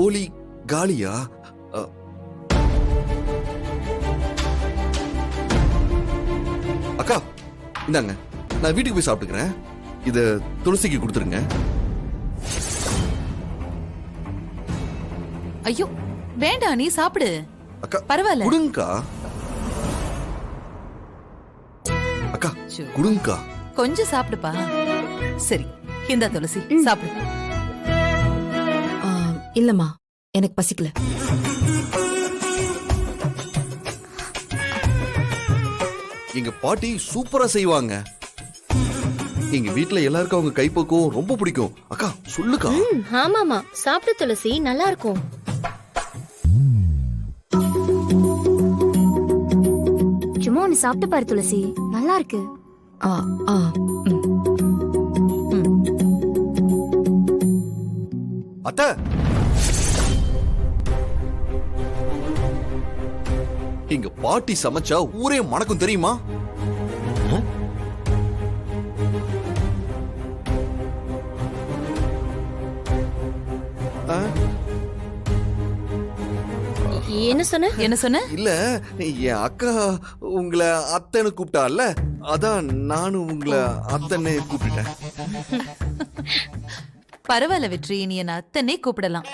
கோழி காலியா? அக்கா இந்தாங்க, நான் வீட்டுக்கு போய் சாப்பிட்டுக்கிறேன். இத துளசிக்கு கொடுத்துருங்க. ஐயோ வேண்டாம், நீ சாப்பிடு. அக்கா பரவாயில்ல, கொடுங்கக்கா. அக்கா கொடுங்கக்கா. கொஞ்சம் சாப்பிடுப்பா. சரி இந்த துளசி சாப்பிடு. இல்லம்மா, எனக்கு பசிக்கல. எங்க பாட்டி சூப்பரா செய்வாங்க. எங்க வீட்ல எல்லாருக்கும் அவங்க கைப்பக்குவம் ரொம்ப பிடிக்கும். அக்கா சொல்லுக்கா. ஆமாமா, சாப்பிடு துளசி, நல்லா இருக்கும். சும்மா ஒன்னு சாப்பிட்டு பாரு துளசி, நல்லா இருக்கு. அத்தை, எங்க பாட்டி சமைச்சா ஊரே மணக்கும் தெரியுமா? என்ன சொன்ன? என்ன சொன்ன? இல்ல, என் அக்கா உங்களை அத்தைன்னு கூப்பிட்டால, அதான் நானும் உங்களை அத்தனை கூப்பிட்டேன். பரவாயில்ல வெற்றி, நீ என்ன அத்தனை கூப்பிடலாம்.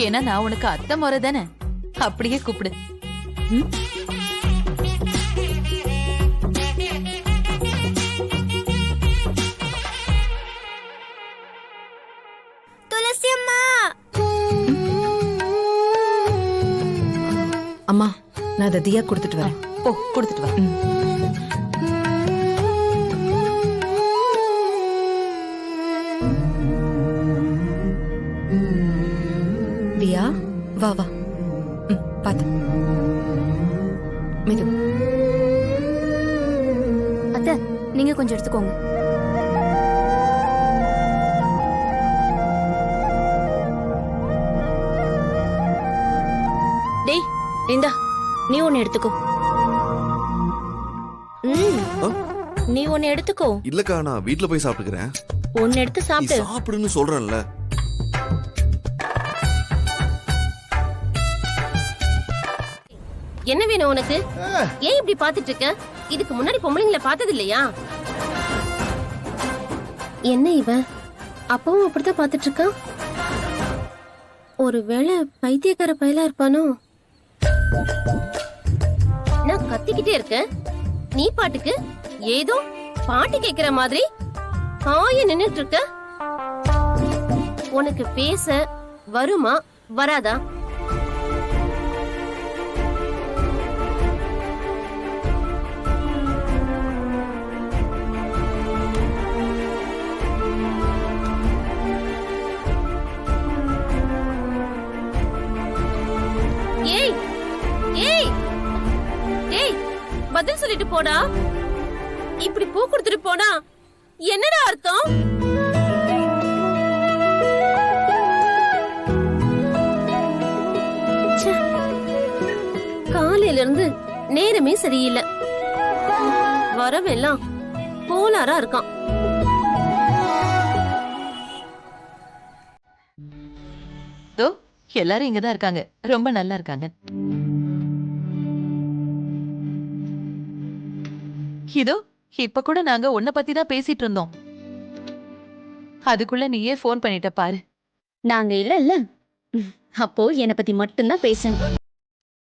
ஏன்னா நான் உனக்கு அத்தை முறை தானே, அப்படியே கூப்பிடு. துளசி அம்மா. அம்மா, நான் அதை தியா கொடுத்துட்டு வரேன். போ கொடுத்துட்டு வா. தியா வா வா. பாத்து மெது. அத்தை நீங்க கொஞ்சம் எடுத்துக்கோங்க. டேய் இந்தா, நீ ஒன்னு எடுத்துக்கோ. நீ ஒன்னு எடுத்துக்கோ. இல்லக்கா, நான் வீட்ல போய் சாப்பிட்டுக்கிறேன். ஒன்னு எடுத்து நீ சாப்பிடு. சாப்பிடுன்னு சொல்றேன்ல. என்ன வேணும் உனக்கு? ஏன் இப்படி பாத்துட்டு இருக்க? இதுக்கு முன்னாடி பொம்பளைங்களை பார்த்தது இல்லையா? என்ன இவன் அப்பவும் அப்படித்தான் பாத்துட்டு இருக்கான்? ஒருவேளை பைத்தியக்கார பயலா இருப்பானோ? நான் கத்திக்கிட்டே இருக்கேன், நீ பாட்டுக்கு ஏதோ பாட்டு கேக்குற மாதிரி ஆய நின்னுட்டு இருக்க. உனக்கு பேச வருமா வராதா? ஏய் ஏய் ஏய், பதில் சொல்லிட்டு போடா. இப்படி பூ கொடுத்துட்டு போனா என்னடா அர்த்தம்? ச்சே, காலையில இருந்து நேரமே சரியில்லை. வரவெல்லாம் கோளாரா இருக்கான். எல்லாரும் இங்கதான் இருக்காங்க, ரொம்ப நல்லா இருக்காங்க. இதோ இப்ப கூட நாங்க உன்னை பத்தி தான் பேசிட்டு இருந்தோம். அதுக்குள்ள நீயே போன் பண்ணிட்ட பாரு. நாங்க இல்ல அப்போ என்ன பத்தி மட்டும்தான் பேசணும்.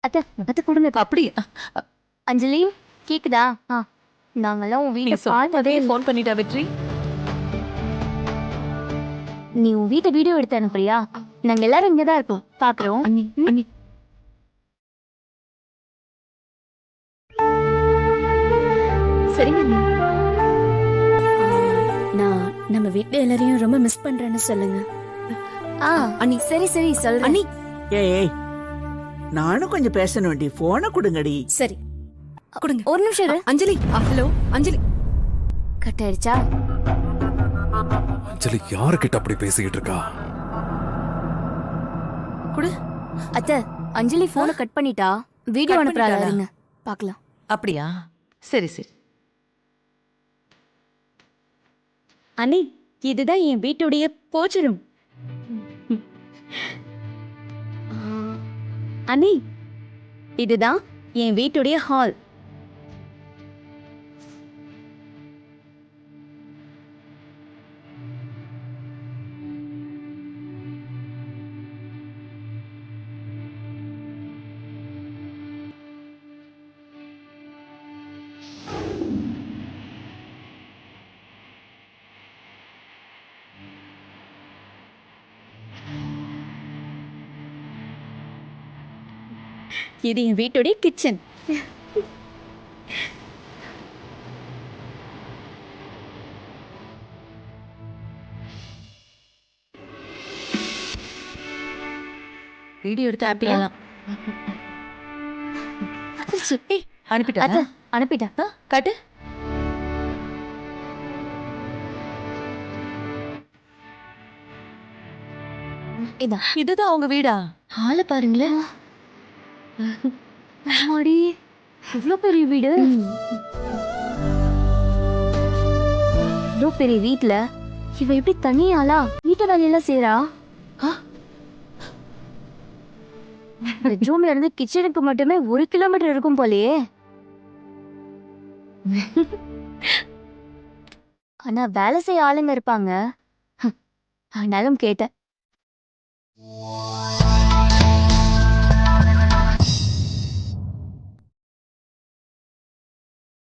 அத்தை அத்தை கொடுங்க. அப்படி அஞ்சலி கேக்குதா? நாங்கெல்லாம் உன் வீட்டை பார்த்ததே. போன் பண்ணிட்டா வெற்றி? நீ உன் வீட்டை வீடியோ எடுத்து அனுப்புறியா? நாங்க எல்லாரும் இங்கதான் இருக்கோம், பாக்குறோம். சரிங்க. நான் நம்ம வீட்ல எல்லாரையும் ரொம்ப மிஸ் பண்றேன்னு சொல்லுங்க. அண்ணி சரி சரி சொல்றேன். அண்ணி ஏய், நானும் கொஞ்சம் பேசணும்டி. போனை கொடுங்கடி. சரி கொடுங்க. ஒரு நிமிஷம் இரு. அஞ்சலி, ஹலோ அஞ்சலி. கட் ஆயிடுச்சா? அஞ்சலி யாருக்கிட்ட அப்படி பேசிக்கிட்டு இருக்கா? குடு. அத்தை, அஞ்சலி போனை கட் பண்ணிட்டா. வீடியோ அனுப்புறாங்க, பாக்கலாம். அப்படியா? சரி சரி. அண்ணி இதுதான் என் வீட்டுடைய பூஜை ரூம். அண்ணி, இதுதான் என் வீட்டுடைய ஹால். இது என் வீட்டுடைய கிச்சன். வீடியோ எடுத்து ஆப்பிடலாம். அனுப்பிட்டா அனுப்பிட்டேன். காட்டு. இதுதான் அவங்க வீடா? ஹால பாருங்களேன். அம்மாடி, இவ்ளோ பெரிய வீடு. இவ்ளோ பெரிய வீட்ல இவ எப்படி தனியாளா வீட்டு வேலையெல்லாம் செய்றா? பெட்ரூம்ல இருந்து கிச்சனுக்கு மட்டுமே 1 கிலோமீட்டர் இருக்கும் போலயே. ஆனா வேலை செய்ய ஆளுங்க இருப்பாங்க. ஆனாலும் கேட்டேன்,